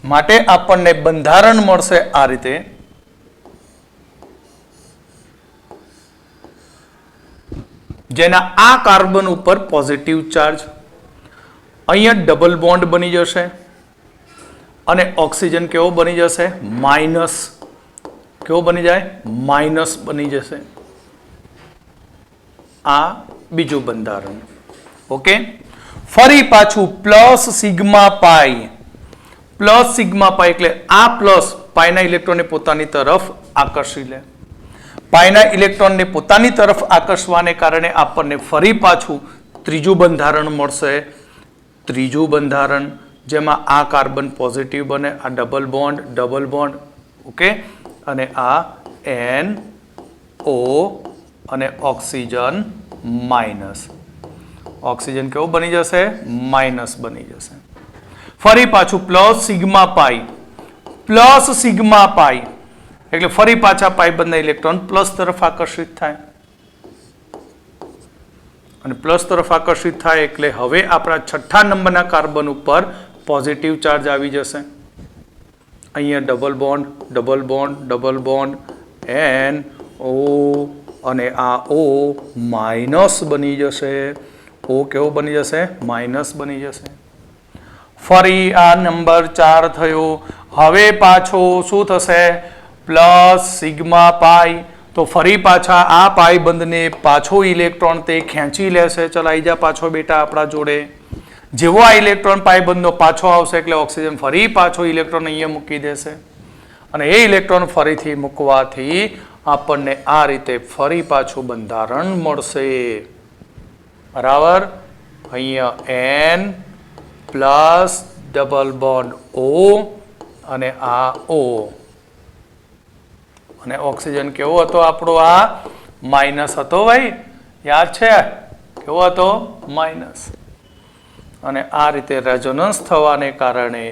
माटे आपणने बंधारण मळशे आ रीते जेना आ कार्बन उपर पॉजिटिव चार्ज अहींया डबल बॉन्ड बनी जशे अने ऑक्सीजन केवो बनी जशे माइनस केवो बनी जाए माइनस बनी जशे आ बीजो बंधारण ओके फरी पाछू प्लस सिग्मा पाई एटले आ प्लस पाईना इलेक्ट्रॉन ने पोतानी तरफ आकर्षी ले पाईना इलेक्ट्रॉन ने पोतानी तरफ आकर्षवाने कारणे आपणे फरी पाछू त्रीजू बंधारण मळशे त्रीजू बंधारण जेमां आ कार्बन पॉजिटिव बने आ डबल बॉन्ड ओके अने आ NO O અને ઓક્સિજન માઇનસ. ઓક્સિજન કેવો બની જશે? માઇનસ બની જશે. ફરી પાછું પ્લસ સિગ્મા પાઈ એટલે ફરી પાછા પાઈ બંધના ઇલેક્ટ્રોન પ્લસ તરફ આકર્ષિત થાય અને પ્લસ તરફ આકર્ષિત થાય એટલે હવે આપણા છઠ્ઠા નંબરના કાર્બન ઉપર પોઝિટિવ ચાર્જ આવી જશે. અહીંયા ડબલ બોન્ડ NO અને આ O માઇનસ બની જશે. O કેવો બની જશે? માઇનસ બની જશે. ફરી આ નંબર 4 થયો. હવે પાછો શું થશે? પ્લસ સિગ્મા પાઈ. તો ફરી પાછા આ પાઈ બંધને પાછો ઇલેક્ટ્રોન તે ખેંચી લેશે. ચલ આઈ જા પાછો બેટા આપણા જોડે. જેવો આ ઇલેક્ટ્રોન પાઈ બંધનો પાછો આવશે એટલે ઓક્સિજન ફરી પાછો ઇલેક્ટ્રોન અહીંયા મૂકી દેશે અને એ ઇલેક્ટ્રોન ફરીથી મૂકવાથી આપણને આ રીતે ફરી પાછું બંધારણ મળશે. બરાબર. અહીંયા N plus double bond O અને આ O અને ઓક્સિજન કેવો હતો આપણો? આ માઇનસ હતો ભાઈ, યાદ છે? કેવો હતો? માઇનસ. અને આ રીતે રેઝોનન્સ થવાને કારણે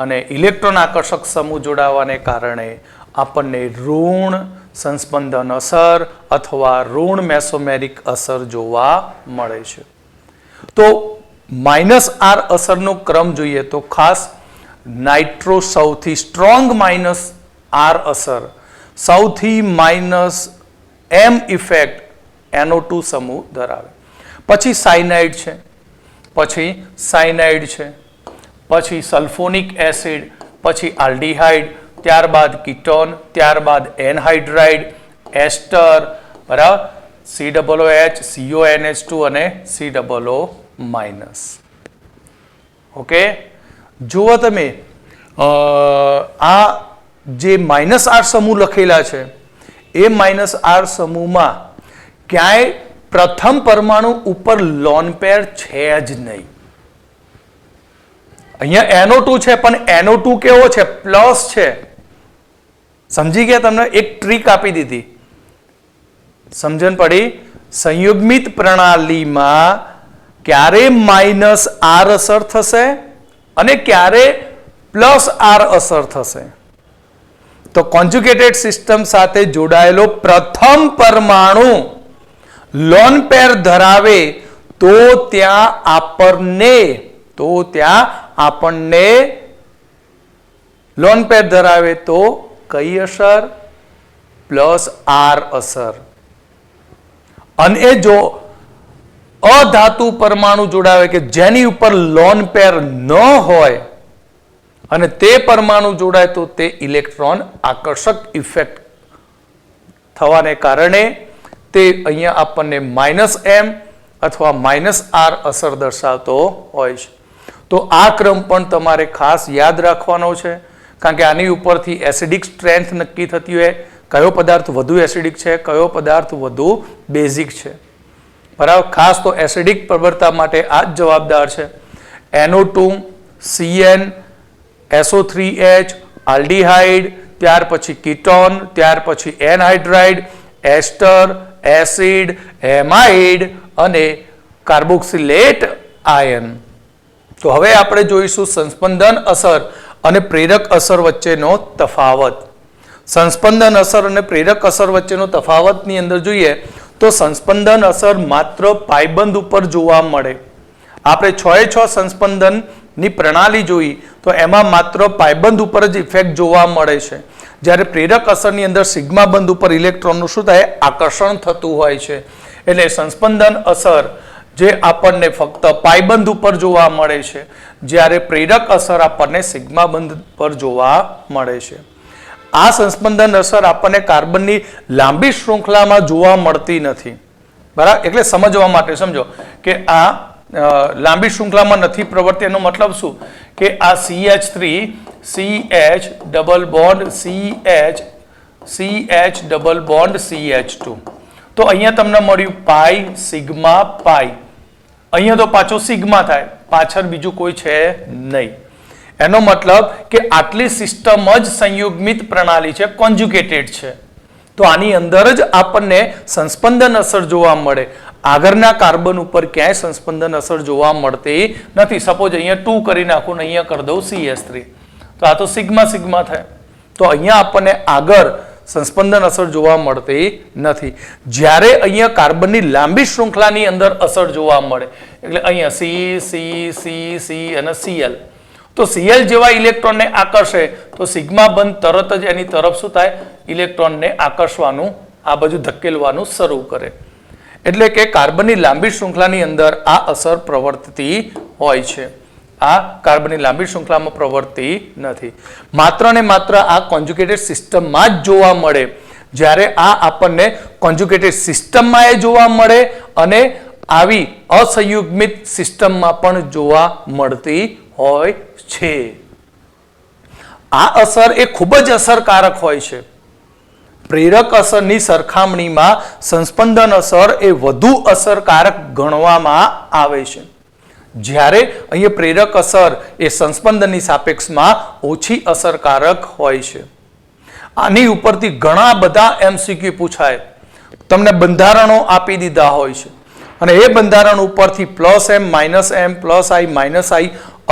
અને ઇલેક્ટ્રોન આકર્ષક સમૂહ જોડાવાને કારણે આપણને ઋણ સંસ્પંદન અસર અથવા ઋણ મેસોમેરિક અસર જોવા મળે છે. તો -R અસરનો ક્રમ જોઈએ તો ખાસ નાઇટ્રો સૌથી સ્ટ્રોંગ -R અસર, સૌથી -M ઇફેક્ટ NO2 સમૂહ ધરાવે. પછી સાયનાઇડ છે, પછી સલ્ફોનિક એસિડ, પછી આલ્ડીહાઇડ, ત્યારબાદ કીટોન, ત્યારબાદ એનહાઇડ્રાઇડ, એસ્ટર, બરાબર, COOH, CONH2 અને COO-. ઓકે, જુઓ તમે આ જે -R સમૂહ લખેલા છે એ -R સમૂહમાં ક્યાંય પ્રથમ પરમાણુ ઉપર લોન પેર છે જ નહીં. અહીંયા NO2 છે પણ NO2 કેવો છે? પ્લસ છે. સમજી ગયા? તમને એક ટ્રીક આપી દીધી, સમજણ પડી? સંયુગ્મિત પ્રણાલીમાં ક્યારે -R અસર થશે અને ક્યારે +R અસર થશે. તો કોન્જ્યુગેટેડ સિસ્ટમ સાથે જોડાયેલો પ્રથમ પરમાણુ લોન પેર ધરાવે તો ત્યાં આપણને લોન પેર ધરાવે તો કઈ અસર? +R અસર. અને જો અધાતુ પરમાણુ જોડાવે કે જેની ઉપર લોન પેર ન હોય અને તે પરમાણુ જોડાય તો તે ઇલેક્ટ્રોન આકર્ષક ઇફેક્ટ થવાને કારણે તે અહીંયા આપણને -M અથવા -R અસર દર્શાવતો હોય છે. તો આ ક્રમ પણ તમારે ખાસ યાદ રાખવાનો છે, કારણ કે આની ઉપરથી એસિડિક સ્ટ્રેન્થ નક્કી થતી હોય, કયો પદાર્થ વધુ એસિડિક છે, કયો પદાર્થ વધુ બેઝિક છે. બરાબર. ખાસ તો એસિડિક પ્રબળતા માટે આ જ જવાબદાર છે. NO2, CN, SO3H, આલ્ડીહાઇડ, ત્યાર પછી કીટોન, ત્યાર પછી એનહાઇડ્રાઇડ, એસ્ટર, એસિડ, હેમાઇડ અને કાર્બોક્સિલેટ આયન. તો હવે આપણે જોઈશું સંસ્પંદન અસર અને પ્રેરક અસર વચ્ચેનો તફાવત. સંસ્પંદન અસર અને પ્રેરક અસર વચ્ચેનો તફાવતની અંદર જોઈએ તો સંસ્પંદન અસર માત્ર પાયબંધ ઉપર જોવા મળે. આપણે 6 સંસ્પંદનની પ્રણાલી જોઈ તો એમાં માત્ર પાયબંધ ઉપર જ ઇફેક્ટ જોવા મળે છે, જ્યારે પ્રેરક અસરની અંદર સિગ્મા બંધ ઉપર ઇલેક્ટ્રોનનું શું થાય? આકર્ષણ થતું હોય છે. એટલે સંસ્પંદન અસર જે આપણને ફક્ત પાયબંધ ઉપર જોવા મળે છે, જ્યારે પ્રેરક અસર આપણને સિગ્મા બંધ પર જોવા મળે છે. આ સંસ્પંદન અસર આપણને કાર્બનની લાંબી શૃંખલામાં જોવા મળતી નથી. બરાબર. એટલે સમજવા માટે સમજો કે આ લાંબી શૃંખલામાં નથી પ્રવર્તી. એનો મતલબ શું? કે આ CH3 CH double bond CH double bond CH2, તો અહીંયા તમને મળ્યું પાઈ સિગ્મા પાઈ. અહીંયા તો પાછો સિગ્મા થાય, પાછળ બીજું કોઈ છે નહીં. એનો મતલબ કે આટલી સિસ્ટમ જ સંયુગ્મિત પ્રણાલી છે, કોન્જ્યુગેટેડ છે. તો આની અંદર જ આપણને સંસ્પંદન અસર જોવા મળે. આગળના કાર્બન ઉપર ક્યાંય સંસ્પંદન અસર જોવા મળતી નથી. સપોઝ અહીંયા 2 કરી નાખું ને અહીંયા કરી દઉં CH3, તો આ તો સિગ્મા સિગ્મા થાય. તો અહીંયા આપણને આગળ સંસ્પંદન અસર જોવા મળતી નથી. જ્યારે અહીંયા કાર્બનની લાંબી શૃંખલાની અંદર અસર જોવા મળે, એટલે અહીંયા C અને Cl, તો Cl જેવા ઇલેક્ટ્રોનને આકર્ષે તો સિગ્મા બંધ તરત જ એની તરફ શું થાય, ઇલેક્ટ્રોનને આકર્ષવાનું, આ બાજુ ધકેલવાનું શરૂ કરે. એટલે કે કાર્બનની લાંબી શૃંખલાની અંદર આ અસર પ્રવર્તતી હોય છે. આ કાર્બનની લાંબી શૃંખલામાં પ્રવર્તતી નથી. માત્ર ને માત્ર આ કોન્જ્યુગેટેડ સિસ્ટમમાં જ જોવા મળે. જ્યારે આ આપણને કોન્જ્યુગેટેડ સિસ્ટમમાં એ જોવા મળે અને આવી અસંયુગ્મિત સિસ્ટમમાં પણ જોવા મળતી હોય છે. આ અસર એ ખૂબ જ અસરકારક હોય છે. પ્રેરક અસરની સરખામણીમાં સંસ્પંદન અસર એ વધુ અસરકારક ગણવામાં આવે છે. જ્યારે અહીંયા પ્રેરક અસર એ સંસ્પંદનની સાપેક્ષમાં ઓછી અસરકારક હોય છે. આની ઉપરથી ઘણા બધા MCQ પૂછાય. તમને બંધારણો આપી દીધા હોય છે અને એ બંધારણ ઉપરથી +M -M +I -I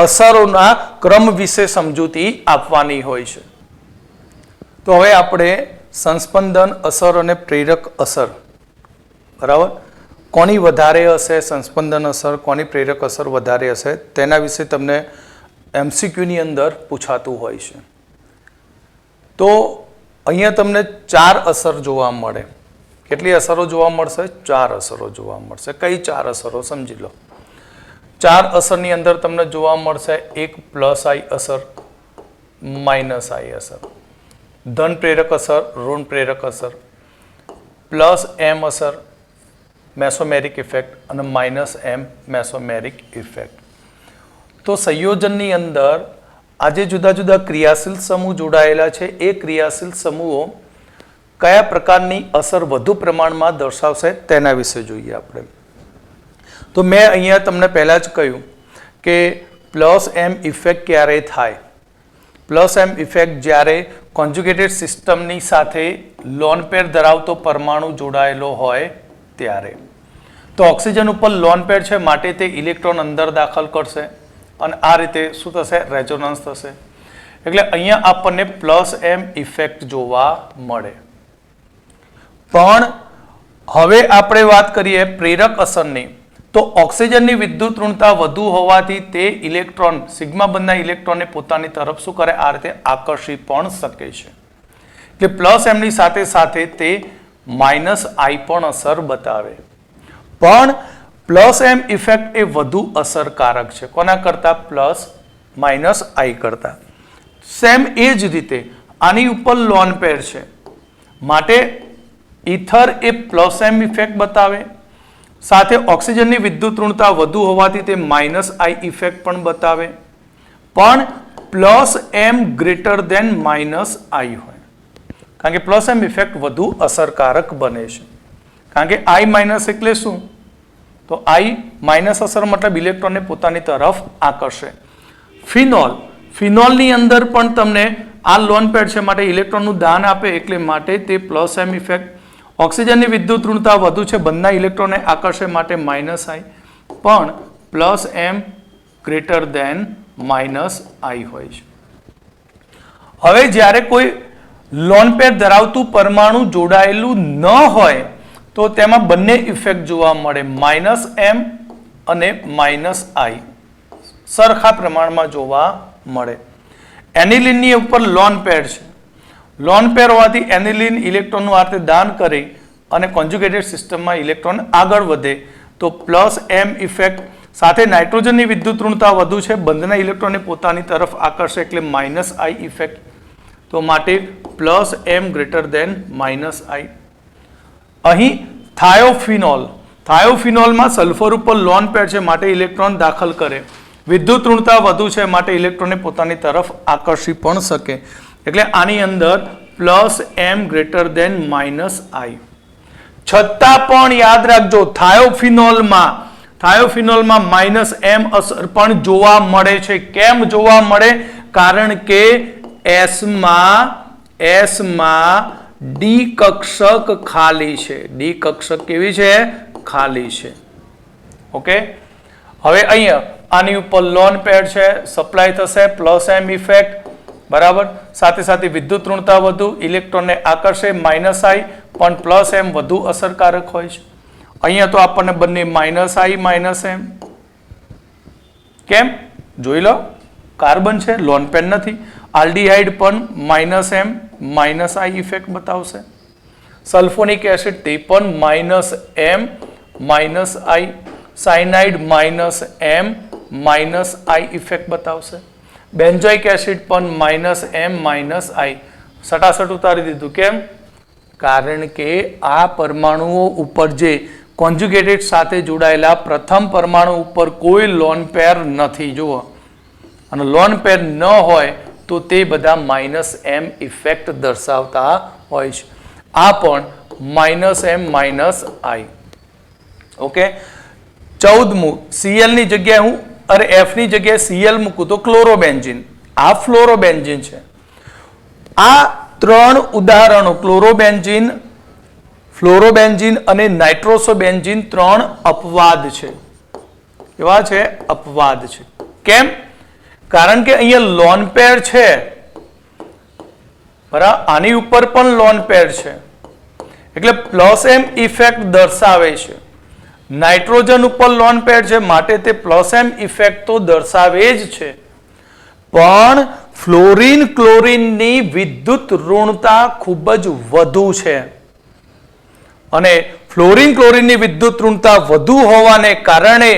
અસરોના ક્રમ વિશે સમજૂતી આપવાની હોય છે. તો હવે આપણે સંસ્પંદન અસર અને પ્રેરક અસર, બરાબર, કોની વધારે હશે સંસ્પંદન અસર, કોની પ્રેરક અસર વધારે હશે, તેના વિશે તમને MCQ ની અંદર પૂછાતું હોય છે. તો અહીંયા તમને 4 અસર જોવા મળે. કેટલી અસરો જોવા મળશે? 4 અસરો જોવા મળશે. કઈ 4 અસરો સમજી લો. 4 અસરની અંદર તમને જોવા મળશે એક +I અસર, -I અસર, ધન પ્રેરક અસર, ઋણ પ્રેરક અસર, +M અસર મેસોમેરિક ઇફેક્ટ અને -M મેસોમેરિક ઇફેક્ટ. તો સંયોજનની અંદર આજે જુદા જુદા ક્રિયાશીલ સમૂહ જોડાયેલા છે. એ ક્રિયાશીલ સમૂહો કયા પ્રકારની અસર વધુ પ્રમાણમાં દર્શાવશે તેના વિશે જોઈએ આપણે. તો મેં અહીંયા તમને પહેલા જ કહ્યું કે +M ઇફેક્ટ ક્યારે થાય? +M ઇફેક્ટ જ્યારે કોન્જ્યુગેટેડ સિસ્ટમની સાથે લોન પેર ધરાવતો પરમાણુ જોડાયેલો હોય ત્યારે. તો ઓક્સિજન ઉપર લોન પેર છે માટે તે ઇલેક્ટ્રોન અંદર દાખલ કરશે અને આ રીતે શું થશે? રેઝોનન્સ થશે. એટલે અહીંયા આપણને +M ઇફેક્ટ જોવા મળે. પણ હવે આપણે વાત કરીએ પ્રેરક અસરની. તો ઓક્સિજનની વિદ્યુત ઋણતા વધુ હોવાથી તે ઇલેક્ટ્રોન, સિગ્મા બંધના ઇલેક્ટ્રોનને પોતાની તરફ શું કરે? આ રીતે આકર્ષી પણ શકે છે. એટલે +M ની સાથે સાથે તે -I પણ અસર બતાવે. પણ +M ઇફેક્ટ એ વધુ અસરકારક છે. કોના કરતા? +I કરતા. સેમ એ જ રીતે આની ઉપર લોન પેર છે માટે ઇથર એ +M ઇફેક્ટ બતાવે. સાથે ઓક્સિજનની વિદ્યુત ઋણતા વધુ હોવાથી તે -I ઇફેક્ટ પણ બતાવે. પણ +M ગ્રેટર દેન -I હોય, કારણ કે +M ઇફેક્ટ વધુ અસરકારક બને છે. કારણ કે I- એટલે શું? તો I- અસર મતલબ ઇલેક્ટ્રોનને પોતાની તરફ આકર્ષે. ફિનોલની અંદર પણ તમને આ લોન પેડ છે માટે ઇલેક્ટ્રોનનું દાન આપે, એટલે માટે તે +M ઇફેક્ટ. ઓક્સિજનની વિદ્યુત ઋણતા વધુ છે, બંધના ઇલેક્ટ્રોનને આકર્ષે માટે -I. પણ +M ગ્રેટર દેન -I હોય છે. હવે જ્યારે કોઈ લોન પેર ધરાવતું પરમાણુ જોડાયેલું ન હોય તો તેમાં બંને ઇફેક્ટ જોવા મળે, -M અને -I સરખા પ્રમાણમાં જોવા મળે. એનિલિનની ઉપર લોન પેર છે. લોન પેર હોવાથી એનિલિન ઇલેક્ટ્રોનનું આ રીતે દાન કરી અને કોન્જ્યુગેટેડ સિસ્ટમમાં ઇલેક્ટ્રોન આગળ વધે તો +M ઇફેક્ટ. સાથે નાઇટ્રોજનની વિદ્યુત ઋણતા વધુ છે, બંધના ઇલેક્ટ્રોનને પોતાની તરફ આકર્ષે, એટલે -I ઇફેક્ટ. તો માટે +M ગ્રેટર દેન -I. અહીં થાયોફિનોલમાં સલ્ફર ઉપર લોન પેર છે માટે ઇલેક્ટ્રોન દાખલ કરે. વિદ્યુત ઋણતા વધુ છે માટે ઇલેક્ટ્રોનને પોતાની તરફ આકર્ષી પણ શકે. એટલે આની અંદર +M ગ્રેટર દેન -I. છતાં પણ યાદ રાખજો, થાયોફિનોલમાં -M અસર પણ જોવા મળે છે. કેમ જોવા મળે? કારણ કે એસમાં ડી કક્ષક ખાલી છે. ડી કક્ષક કેવી છે? ખાલી છે. ઓકે, હવે અહીંયા આની ઉપર લોન પેર છે, સપ્લાય થશે પ્લસ એમ ઇફેક્ટ, બરાબર. સાથે સાથે વિદ્યુત ઋણતા વધુ, ઇલેક્ટ્રોનને આકર્ષે માઇનસ આઈ, પણ પ્લસ એમ વધુ અસરકારક હોય છે. અહીંયા તો આપણને બંને માઇનસ આઈ માઇનસ એમ. કેમ? જોઈ લો, કાર્બન છે, લોન પેર નથી. આલ્ડીહાઇડ પણ માઇનસ એમ માઇનસ આઈ ઇફેક્ટ બતાવશે. સલ્ફોનિક એસિડ તે પણ માઇનસ એમ માઇનસ આઈ. સાયનાઇડ માઇનસ એમ માઇનસ આઈ ઇફેક્ટ બતાવશે. બેન્ઝોઇક એસિડ પણ માઇનસ એમ માઇનસ આઈ. સટાસટ ઉતારી દીધું. કેમ? કારણ કે આ પરમાણુઓ ઉપર જે કોન્જ્યુગેટેડ સાથે જોડાયેલા પ્રથમ પરમાણુ ઉપર કોઈ લોન પેર નથી. જુઓ, અને લોન પેર ન હોય તો તે બધા માઇનસ એમ ઇફેક્ટ દર્શાવતા હોય છે. આ પણ માઇનસ એમ માઇનસ આઈ. ઓકે, 14મું Cl ની જગ્યાએ હું F ની જગ્યાએ Cl મૂકું તો ક્લોરોબેન્ઝીન. આ ફ્લોરોબેન્ઝીન છે. આ ત્રણ ઉદાહરણો ક્લોરોબેન્ઝીન, ફ્લોરોબેન્ઝીન અને નાઇટ્રોસોબેન્ઝીન ત્રણ અપવાદ છે. કેવા છે? અપવાદ છે. કેમ? કારણ કે અહીંયા લોન પેર છે, બરાબર. આની ઉપર પણ લોન પેર છે, એટલે પ્લસ એમ ઇફેક્ટ દર્શાવે છે. નાઇટ્રોજન ઉપર લોન પેર છે, માટે તે પ્લસ એમ ઇફેક્ટ તો દર્શાવે જ છે. પણ ફ્લોરિન ક્લોરિનની વિદ્યુત ઋણતા ખૂબ જ વધુ છે, અને ફ્લોરિન ક્લોરિનની વિદ્યુત ઋણતા વધુ હોવાને કારણે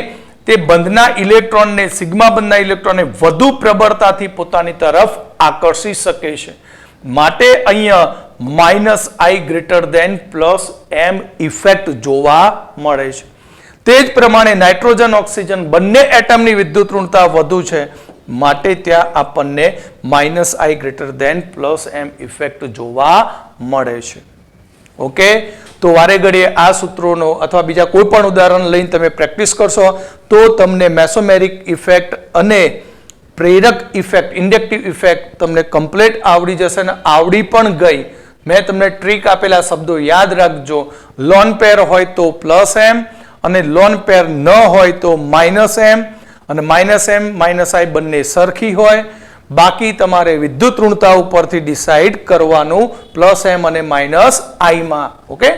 તે બંધના ઇલેક્ટ્રોનને, સિગ્મા બંધના ઇલેક્ટ્રોનને વધુ પ્રબળતાથી પોતાની તરફ આકર્ષી શકે છે. માટે અહીંયા minus I greater than plus M effect જોવા મળે છે. તે જ પ્રમાણે નાઇટ્રોજન ઓક્સિજન બંને એટમની વિદ્યુત ઋણતા વધુ છે, માટે ત્યાં આપણને minus I greater than plus M effect જોવા મળે છે. ઓકે, તો વારે ઘડીએ આ સૂત્રોનો અથવા બીજા કોઈ પણ ઉદાહરણ લઈને તમે પ્રેક્ટિસ કરશો તો તમને મેસોમેરિક ઇફેક્ટ અને પ્રેરક ઇફેક્ટ, ઇન્ડક્ટિવ ઇફેક્ટ તમને કમ્પ્લીટ આવડી જશે. અને આવડી પણ ગઈ. મેં તમને ટ્રીક આપેલા શબ્દો યાદ રાખજો. લોન પેર હોય તો પ્લસ એમ, અને લોન પેર ન હોય તો માઇનસ એમ, અને માઇનસ એમ માઇનસ આઈ બંને સરખી હોય. બાકી તમારે વિદ્યુત ઋણતા ઉપરથી ડિસાઇડ કરવાનું પ્લસ એમ અને માઇનસ આઈમાં. ઓકે.